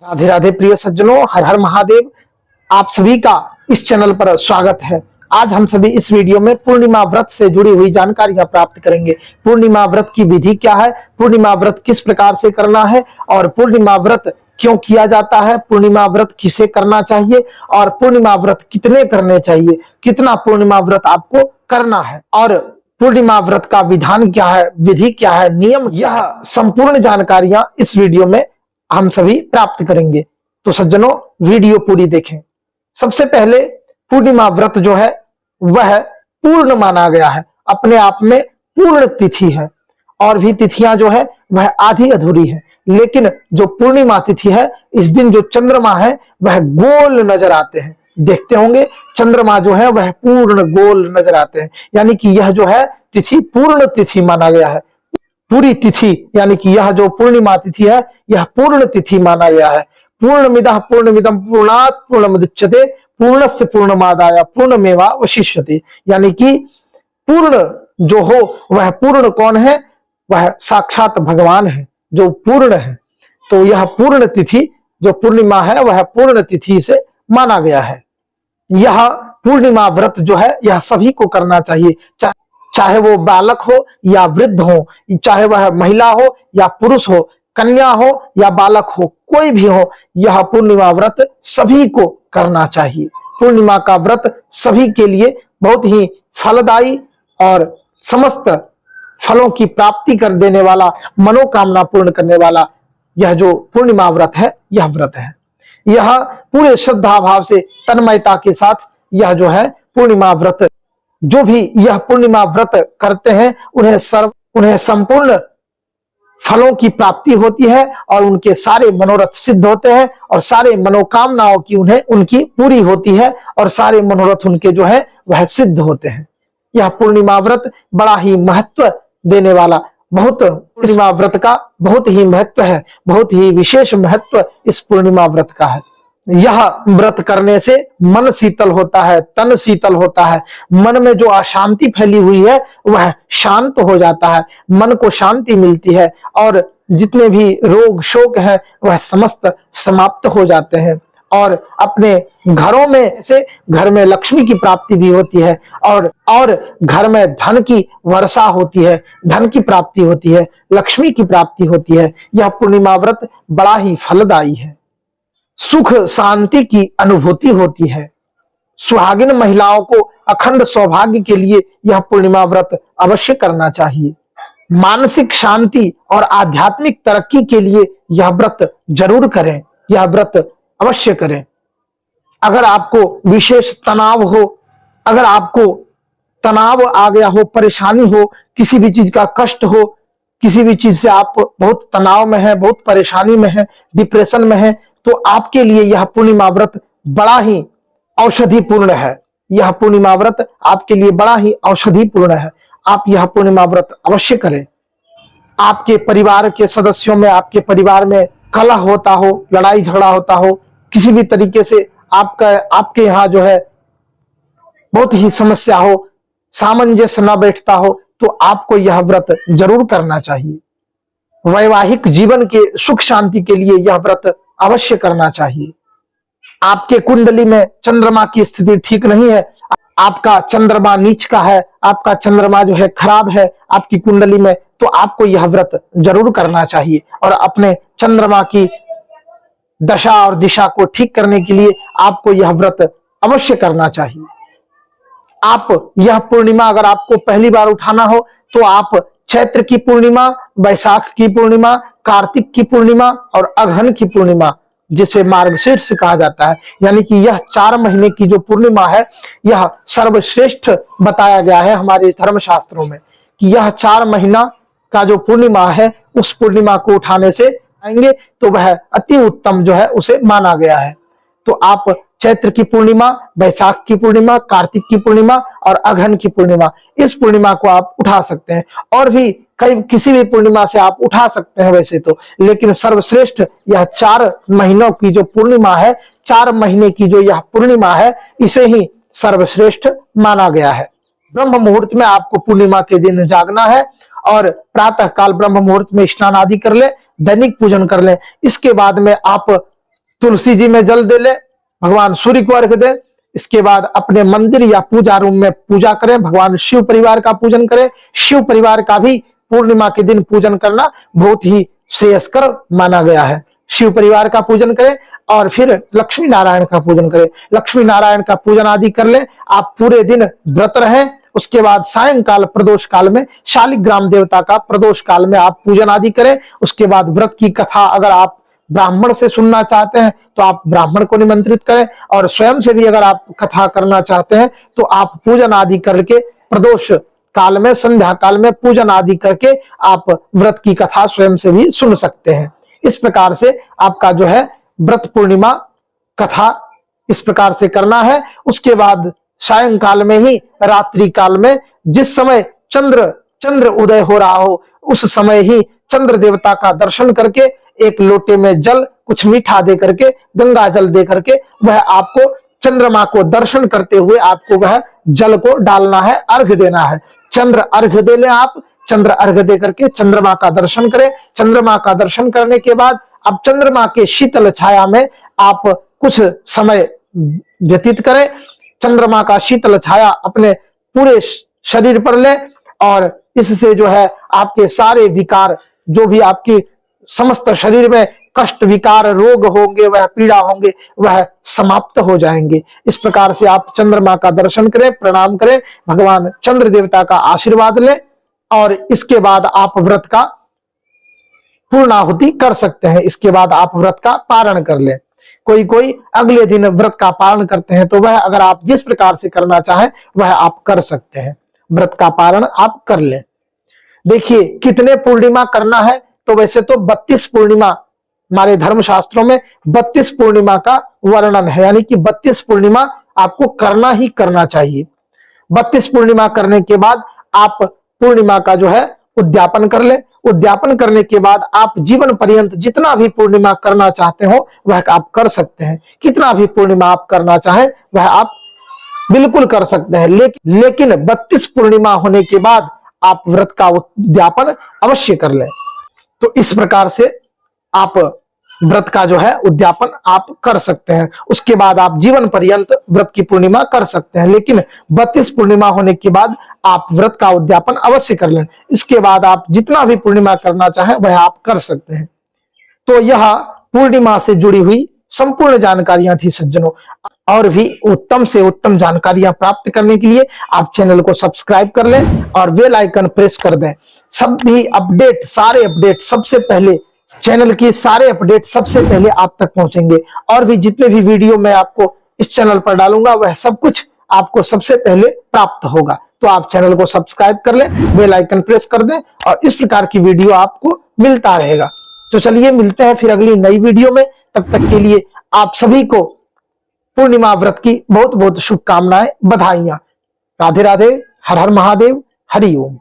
राधे राधे प्रिय सज्जनों, हर हर महादेव। आप सभी का इस चैनल पर स्वागत है। आज हम सभी इस वीडियो में पूर्णिमा व्रत से जुड़ी हुई जानकारियां प्राप्त करेंगे। पूर्णिमा व्रत की विधि क्या है, पूर्णिमा व्रत किस प्रकार से करना है और पूर्णिमा व्रत क्यों किया जाता है, पूर्णिमा व्रत किसे करना चाहिए और पूर्णिमा व्रत कितने करने चाहिए, कितना पूर्णिमा व्रत आपको करना है और पूर्णिमा व्रत का विधान क्या है, विधि क्या है, नियम, यह संपूर्ण जानकारियां इस वीडियो में हम सभी प्राप्त करेंगे। तो सज्जनों, वीडियो पूरी देखें। सबसे पहले पूर्णिमा व्रत जो है वह पूर्ण माना गया है, अपने आप में पूर्ण तिथि है। और भी तिथियां जो है वह आधी अधूरी है, लेकिन जो पूर्णिमा तिथि है, इस दिन जो चंद्रमा है वह गोल नजर आते हैं। देखते होंगे चंद्रमा जो है वह पूर्ण गोल नजर आते हैं, यानी कि यह जो है तिथि पूर्ण तिथि माना गया है। पूरी तिथि यानी कि यह जो पूर्णिमा तिथि है यह पूर्ण तिथि माना गया है। पूर्णमिदः पूर्णमिदं पूर्णात् पूर्णमुदच्यते पूर्णस्य पूर्णमादाय पूर्णमेवावशिष्यते, यानी कि पूर्ण जो हो वह पूर्ण कौन है, वह साक्षात भगवान है जो पूर्ण है। तो यह पूर्ण तिथि जो पूर्णिमा है वह पूर्ण तिथि से माना गया है। यह पूर्णिमा व्रत जो है यह सभी को करना चाहिए, चाहे वो बालक हो या वृद्ध हो, चाहे वह महिला हो या पुरुष हो, कन्या हो या बालक हो, कोई भी हो, यह पूर्णिमा व्रत सभी को करना चाहिए। पूर्णिमा का व्रत सभी के लिए बहुत ही फलदायी और समस्त फलों की प्राप्ति कर देने वाला, मनोकामना पूर्ण करने वाला यह जो पूर्णिमा व्रत है यह व्रत है। यह पूरे श्रद्धा भाव से तन्मयता के साथ यह जो है पूर्णिमा व्रत, जो भी यह पूर्णिमा व्रत करते हैं उन्हें संपूर्ण फलों की प्राप्ति होती है और उनके सारे मनोरथ सिद्ध होते हैं और सारे मनोकामनाओं की उनकी पूरी होती है और सारे मनोरथ उनके जो है वह सिद्ध होते हैं। यह पूर्णिमा व्रत बड़ा ही महत्व देने वाला, पूर्णिमा व्रत का बहुत ही महत्व है, बहुत ही विशेष महत्व इस पूर्णिमा व्रत का है। यह व्रत करने से मन शीतल होता है, तन शीतल होता है, मन में जो अशांति फैली हुई है वह शांत हो जाता है, मन को शांति मिलती है और जितने भी रोग शोक हैं वह समस्त समाप्त हो जाते हैं और अपने घरों में से घर में लक्ष्मी की प्राप्ति भी होती है और घर में धन की वर्षा होती है, धन की प्राप्ति होती है, लक्ष्मी की प्राप्ति होती है। यह पूर्णिमा व्रत बड़ा ही फलदायी है। सुख शांति की अनुभूति होती है। सुहागिन महिलाओं को अखंड सौभाग्य के लिए यह पूर्णिमा व्रत अवश्य करना चाहिए। मानसिक शांति और आध्यात्मिक तरक्की के लिए यह व्रत जरूर करें, यह व्रत अवश्य करें। अगर आपको विशेष तनाव हो, अगर आपको तनाव आ गया हो, परेशानी हो, किसी भी चीज का कष्ट हो, किसी भी चीज से आप बहुत तनाव में है, बहुत परेशानी में है, डिप्रेशन में है, तो आपके लिए यह पूर्णिमा व्रत बड़ा ही औषधिपूर्ण है। यह पूर्णिमा व्रत आपके लिए बड़ा ही औषधिपूर्ण है। आप यह पूर्णिमा व्रत अवश्य करें। आपके परिवार के सदस्यों में, आपके परिवार में कलह होता हो, लड़ाई झगड़ा होता हो, किसी भी तरीके से आपके यहाँ जो है बहुत ही समस्या हो, सामंजस्य न बैठता हो, तो आपको यह व्रत जरूर करना चाहिए। वैवाहिक जीवन के सुख शांति के लिए यह व्रत अवश्य करना चाहिए। आपके कुंडली में चंद्रमा की स्थिति ठीक नहीं है, आपका चंद्रमा नीच का है, आपका चंद्रमा जो है खराब है आपकी कुंडली में, तो आपको यह व्रत जरूर करना चाहिए और अपने चंद्रमा की दशा और दिशा को ठीक करने के लिए आपको यह व्रत अवश्य करना चाहिए। आप यह पूर्णिमा अगर आपको पहली बार उठाना हो तो आप चैत्र की पूर्णिमा, वैशाख की पूर्णिमा, कार्तिक की पूर्णिमा और अगहन की पूर्णिमा, जिसे मार्गशीर्ष कहा जाता है, यानी कि यह 4 महीने की जो पूर्णिमा है यह सर्वश्रेष्ठ बताया गया है हमारे धर्मशास्त्रों में कि यह 4 महीना का जो पूर्णिमा है उस पूर्णिमा को उठाने से आएंगे तो वह अति उत्तम जो है उसे माना गया है। तो आप चैत्र की पूर्णिमा, वैशाख की पूर्णिमा, कार्तिक की पूर्णिमा और अगहन की पूर्णिमा, इस पूर्णिमा को आप उठा सकते हैं और भी किसी भी पूर्णिमा से आप उठा सकते हैं वैसे तो, लेकिन सर्वश्रेष्ठ यह 4 महीनों की जो पूर्णिमा है, 4 महीने की जो यह पूर्णिमा है, इसे ही सर्वश्रेष्ठ माना गया है। ब्रह्म मुहूर्त में आपको पूर्णिमा के दिन जागना है और प्रातः काल ब्रह्म मुहूर्त में स्नान आदि कर ले, दैनिक पूजन कर ले। इसके बाद में आप तुलसी जी में जल दे ले, भगवान सूर्य को अर्घ दे। इसके बाद अपने मंदिर या पूजा रूम में पूजा करें, भगवान शिव परिवार का पूजन करें। शिव परिवार का भी पूर्णिमा के दिन पूजन करना बहुत ही श्रेयस्कर माना गया है। शिव परिवार का पूजन करें और फिर लक्ष्मी नारायण का पूजन करें। लक्ष्मी नारायण का पूजन आदि कर ले। आप पूरे दिन व्रत रहें। उसके बाद सायंकाल प्रदोष काल में शालिग्राम देवता का प्रदोष काल में आप पूजन आदि करें। उसके बाद व्रत की कथा अगर आप ब्राह्मण से सुनना चाहते हैं तो आप ब्राह्मण को निमंत्रित करें, और स्वयं से भी अगर आप कथा करना चाहते हैं तो आप पूजन आदि करके प्रदोष काल में संध्या काल में पूजन आदि करके आप व्रत की कथा स्वयं से भी सुन सकते हैं। इस प्रकार से आपका जो है व्रत पूर्णिमा कथा इस प्रकार से करना है। उसके बाद सायंकाल में ही रात्रि काल में जिस समय चंद्र उदय हो रहा हो उस समय ही चंद्र देवता का दर्शन करके एक लोटे में जल कुछ मीठा दे करके गंगा जल दे करके वह आपको चंद्रमा को दर्शन करते हुए आपको वह जल को डालना है, अर्घ देना है। चंद्र अर्घ दे ले आप। चंद्र अर्घ दे करके चंद्रमा का दर्शन करें। चंद्रमा का दर्शन करने के बाद अब चंद्रमा के शीतल छाया में आप कुछ समय व्यतीत करें। चंद्रमा का शीतल छाया अपने पूरे शरीर पर ले और इससे जो है आपके सारे विकार, जो भी आपकी समस्त शरीर में कष्ट विकार रोग होंगे, वह पीड़ा होंगे, वह समाप्त हो जाएंगे। इस प्रकार से आप चंद्रमा का दर्शन करें, प्रणाम करें, भगवान चंद्र देवता का आशीर्वाद लें और इसके बाद आप व्रत का पूर्णाहुति कर सकते हैं। इसके बाद आप व्रत का पारण कर लें। कोई अगले दिन व्रत का पारण करते हैं तो वह अगर आप जिस प्रकार से करना चाहें वह आप कर सकते हैं। व्रत का पारण आप कर लें। देखिए कितने पूर्णिमा करना है, तो वैसे तो 32 पूर्णिमा हमारे धर्मशास्त्रों में 32 पूर्णिमा का वर्णन है, यानी कि 32 पूर्णिमा आपको करना ही करना चाहिए। 32 पूर्णिमा करने के बाद आप पूर्णिमा का जो है उद्यापन कर ले। उद्यापन करने के बाद आप जीवन पर्यंत जितना भी पूर्णिमा करना चाहते हो वह आप कर सकते हैं। कितना भी पूर्णिमा आप करना चाहें वह आप बिल्कुल कर सकते हैं, लेकिन 32 पूर्णिमा होने के बाद आप व्रत का उद्यापन अवश्य कर लें। तो इस प्रकार से आप व्रत का जो है उद्यापन आप कर सकते हैं। उसके बाद आप जीवन पर्यंत व्रत की पूर्णिमा कर सकते हैं, लेकिन 32 पूर्णिमा होने के बाद आप व्रत का उद्यापन अवश्य कर लें। इसके बाद आप जितना भी पूर्णिमा करना चाहें वह आप कर सकते हैं। तो यह पूर्णिमा से जुड़ी हुई संपूर्ण जानकारियां थी सज्जनों। और भी उत्तम से उत्तम जानकारियां प्राप्त करने के लिए आप चैनल को सब्सक्राइब कर लें और बेल आइकन प्रेस कर दें। सभी अपडेट, सारे अपडेट सबसे पहले, चैनल की सारे अपडेट सबसे पहले आप तक पहुंचेंगे। और भी जितने भी वीडियो मैं आपको इस चैनल पर डालूंगा वह सब कुछ आपको सबसे पहले प्राप्त होगा। तो आप चैनल को सब्सक्राइब कर लें, बेल आइकन प्रेस कर दें और इस प्रकार की वीडियो आपको मिलता रहेगा। तो चलिए मिलते हैं फिर अगली नई वीडियो में। तब तक के लिए आप सभी को पूर्णिमा व्रत की बहुत बहुत शुभकामनाएं, बधाइयां। राधे राधे, हर हर महादेव, हरि ओम।